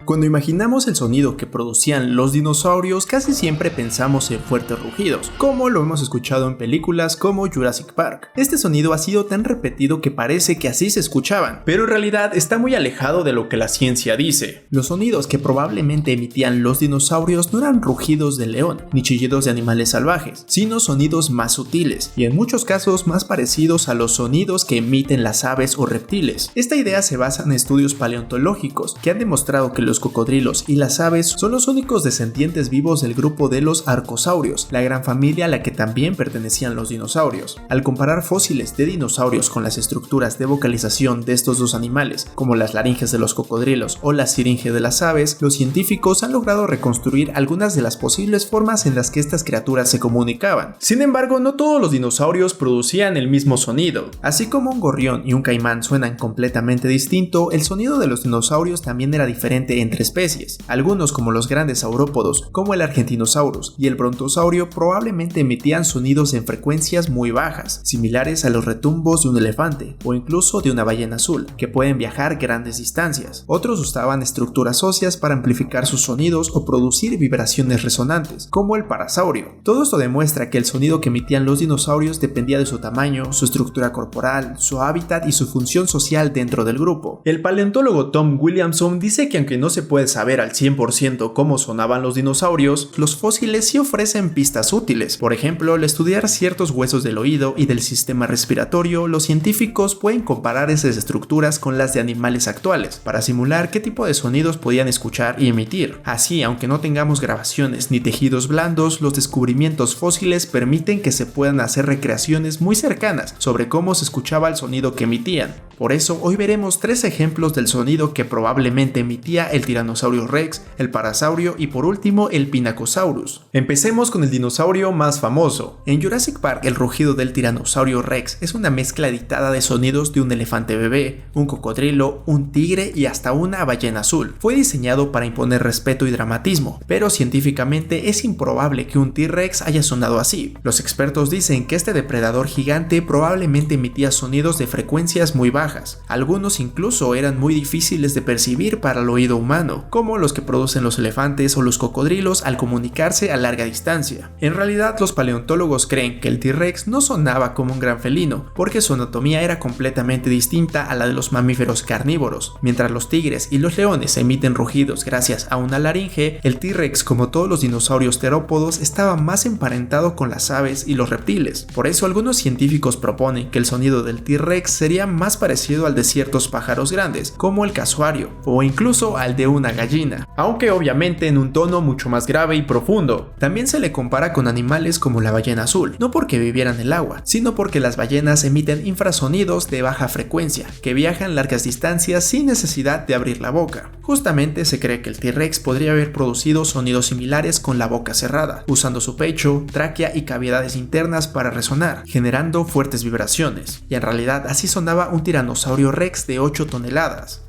Cuando imaginamos el sonido que producían los dinosaurios, casi siempre pensamos en fuertes rugidos, como lo hemos escuchado en películas como Jurassic Park. Este sonido ha sido tan repetido que parece que así se escuchaban, pero en realidad está muy alejado de lo que la ciencia dice. Los sonidos que probablemente emitían los dinosaurios no eran rugidos de león, ni chillidos de animales salvajes, sino sonidos más sutiles, y en muchos casos más parecidos a los sonidos que emiten las aves o reptiles. Esta idea se basa en estudios paleontológicos que han demostrado que los cocodrilos y las aves son los únicos descendientes vivos del grupo de los arcosaurios, la gran familia a la que también pertenecían los dinosaurios. Al comparar fósiles de dinosaurios con las estructuras de vocalización de estos dos animales, como las laringes de los cocodrilos o la siringe de las aves, los científicos han logrado reconstruir algunas de las posibles formas en las que estas criaturas se comunicaban. Sin embargo, no todos los dinosaurios producían el mismo sonido. Así como un gorrión y un caimán suenan completamente distinto, el sonido de los dinosaurios también era diferente entre especies. Algunos, como los grandes saurópodos, como el Argentinosaurus y el Brontosaurio, probablemente emitían sonidos en frecuencias muy bajas, similares a los retumbos de un elefante o incluso de una ballena azul, que pueden viajar grandes distancias. Otros usaban estructuras óseas para amplificar sus sonidos o producir vibraciones resonantes, como el parasaurio. Todo esto demuestra que el sonido que emitían los dinosaurios dependía de su tamaño, su estructura corporal, su hábitat y su función social dentro del grupo. El paleontólogo Tom Williamson dice que aunque no se puede saber al 100% cómo sonaban los dinosaurios, los fósiles sí ofrecen pistas útiles. Por ejemplo, al estudiar ciertos huesos del oído y del sistema respiratorio, los científicos pueden comparar esas estructuras con las de animales actuales, para simular qué tipo de sonidos podían escuchar y emitir. Así, aunque no tengamos grabaciones ni tejidos blandos, los descubrimientos fósiles permiten que se puedan hacer recreaciones muy cercanas sobre cómo se escuchaba el sonido que emitían. Por eso, hoy veremos 3 ejemplos del sonido que probablemente emitía el Tyrannosaurus Rex, el Parasaurio y por último el Pinacosaurus. Empecemos con el dinosaurio más famoso. En Jurassic Park, el rugido del Tyrannosaurus Rex es una mezcla editada de sonidos de un elefante bebé, un cocodrilo, un tigre y hasta una ballena azul. Fue diseñado para imponer respeto y dramatismo, pero científicamente es improbable que un T-Rex haya sonado así. Los expertos dicen que este depredador gigante probablemente emitía sonidos de frecuencias muy bajas. Algunos incluso eran muy difíciles de percibir para el oído humano, como los que producen los elefantes o los cocodrilos al comunicarse a larga distancia. En realidad, los paleontólogos creen que el T-Rex no sonaba como un gran felino, porque su anatomía era completamente distinta a la de los mamíferos carnívoros. Mientras los tigres y los leones emiten rugidos gracias a una laringe, el T-Rex, como todos los dinosaurios terópodos, estaba más emparentado con las aves y los reptiles. Por eso, algunos científicos proponen que el sonido del T-Rex sería más parecido al de ciertos pájaros grandes, como el casuario, o incluso al de una gallina, aunque obviamente en un tono mucho más grave y profundo. También se le compara con animales como la ballena azul, no porque vivieran en el agua, sino porque las ballenas emiten infrasonidos de baja frecuencia, que viajan largas distancias sin necesidad de abrir la boca. Justamente se cree que el T-Rex podría haber producido sonidos similares con la boca cerrada, usando su pecho, tráquea y cavidades internas para resonar, generando fuertes vibraciones. Y en realidad así sonaba un Tyrannosaurus Rex de 8 toneladas.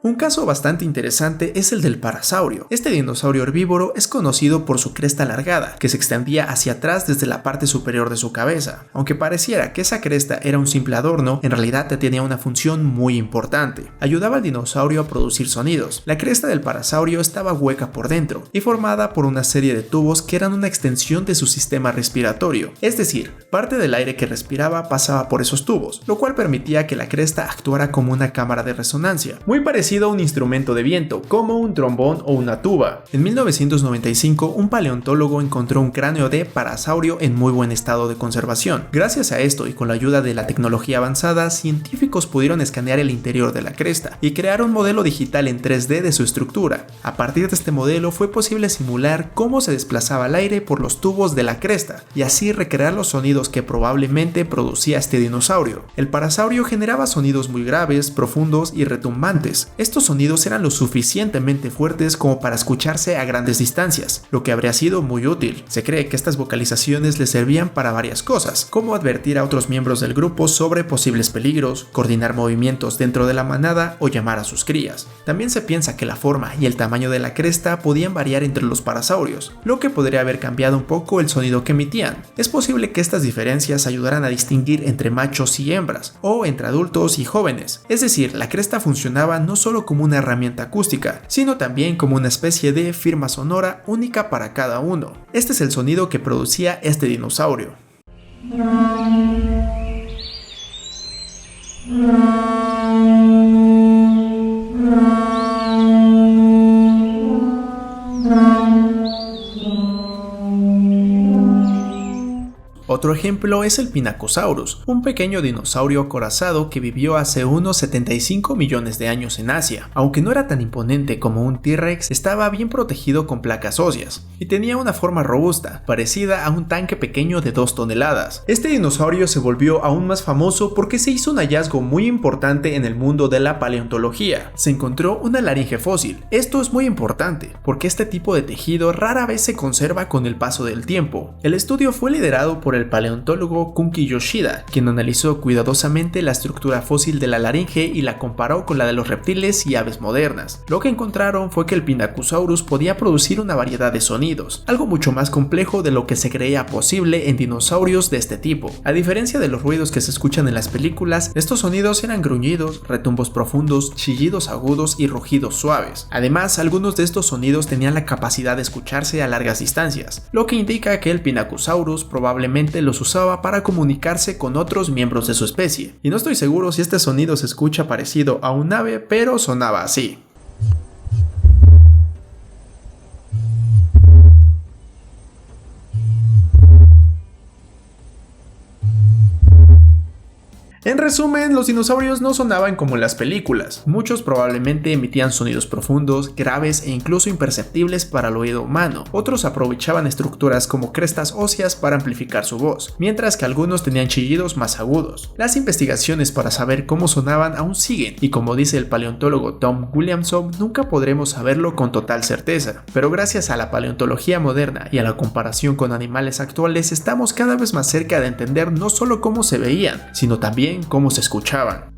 Un caso bastante interesante es el del Parasaurio. Este dinosaurio herbívoro es conocido por su cresta alargada, que se extendía hacia atrás desde la parte superior de su cabeza. Aunque pareciera que esa cresta era un simple adorno, en realidad tenía una función muy importante. Ayudaba al dinosaurio a producir sonidos. La cresta del Parasaurio estaba hueca por dentro y formada por una serie de tubos que eran una extensión de su sistema respiratorio. Es decir, parte del aire que respiraba pasaba por esos tubos, lo cual permitía que la cresta actuara como una cámara de resonancia, muy parecido a un instrumento de viento, como un trombón o una tuba. En 1995, un paleontólogo encontró un cráneo de Parasaurio en muy buen estado de conservación. Gracias a esto y con la ayuda de la tecnología avanzada, científicos pudieron escanear el interior de la cresta y crear un modelo digital en 3D de su estructura. A partir de este modelo fue posible simular cómo se desplazaba el aire por los tubos de la cresta y así recrear los sonidos que probablemente producía este dinosaurio. El Parasaurio generaba sonidos muy graves, profundos y retumbantes. Esto estos sonidos eran lo suficientemente fuertes como para escucharse a grandes distancias, lo que habría sido muy útil. Se cree que estas vocalizaciones le servían para varias cosas, como advertir a otros miembros del grupo sobre posibles peligros, coordinar movimientos dentro de la manada o llamar a sus crías. También se piensa que la forma y el tamaño de la cresta podían variar entre los parasaurios, lo que podría haber cambiado un poco el sonido que emitían. Es posible que estas diferencias ayudaran a distinguir entre machos y hembras, o entre adultos y jóvenes. Es decir, la cresta funcionaba no solo como una herramienta acústica, sino también como una especie de firma sonora única para cada uno. Este es el sonido que producía este dinosaurio. Otro ejemplo es el Pinacosaurus, un pequeño dinosaurio acorazado que vivió hace unos 75 millones de años en Asia. Aunque no era tan imponente como un T-Rex, estaba bien protegido con placas óseas y tenía una forma robusta, parecida a un tanque pequeño de 2 toneladas. Este dinosaurio se volvió aún más famoso porque se hizo un hallazgo muy importante en el mundo de la paleontología. Se encontró una laringe fósil. Esto es muy importante porque este tipo de tejido rara vez se conserva con el paso del tiempo. El estudio fue liderado por el paleontólogo Kunki Yoshida, quien analizó cuidadosamente la estructura fósil de la laringe y la comparó con la de los reptiles y aves modernas. Lo que encontraron fue que el Pinacosaurus podía producir una variedad de sonidos, algo mucho más complejo de lo que se creía posible en dinosaurios de este tipo. A diferencia de los ruidos que se escuchan en las películas, estos sonidos eran gruñidos, retumbos profundos, chillidos agudos y rugidos suaves. Además, algunos de estos sonidos tenían la capacidad de escucharse a largas distancias, lo que indica que el Pinacosaurus probablemente los usaba para comunicarse con otros miembros de su especie. Y no estoy seguro si este sonido se escucha parecido a un ave, pero sonaba así. En resumen, los dinosaurios no sonaban como en las películas. Muchos probablemente emitían sonidos profundos, graves e incluso imperceptibles para el oído humano. Otros aprovechaban estructuras como crestas óseas para amplificar su voz, mientras que algunos tenían chillidos más agudos. Las investigaciones para saber cómo sonaban aún siguen, y como dice el paleontólogo Tom Williamson, nunca podremos saberlo con total certeza. Pero gracias a la paleontología moderna y a la comparación con animales actuales, estamos cada vez más cerca de entender no solo cómo se veían, sino también cómo se escuchaban.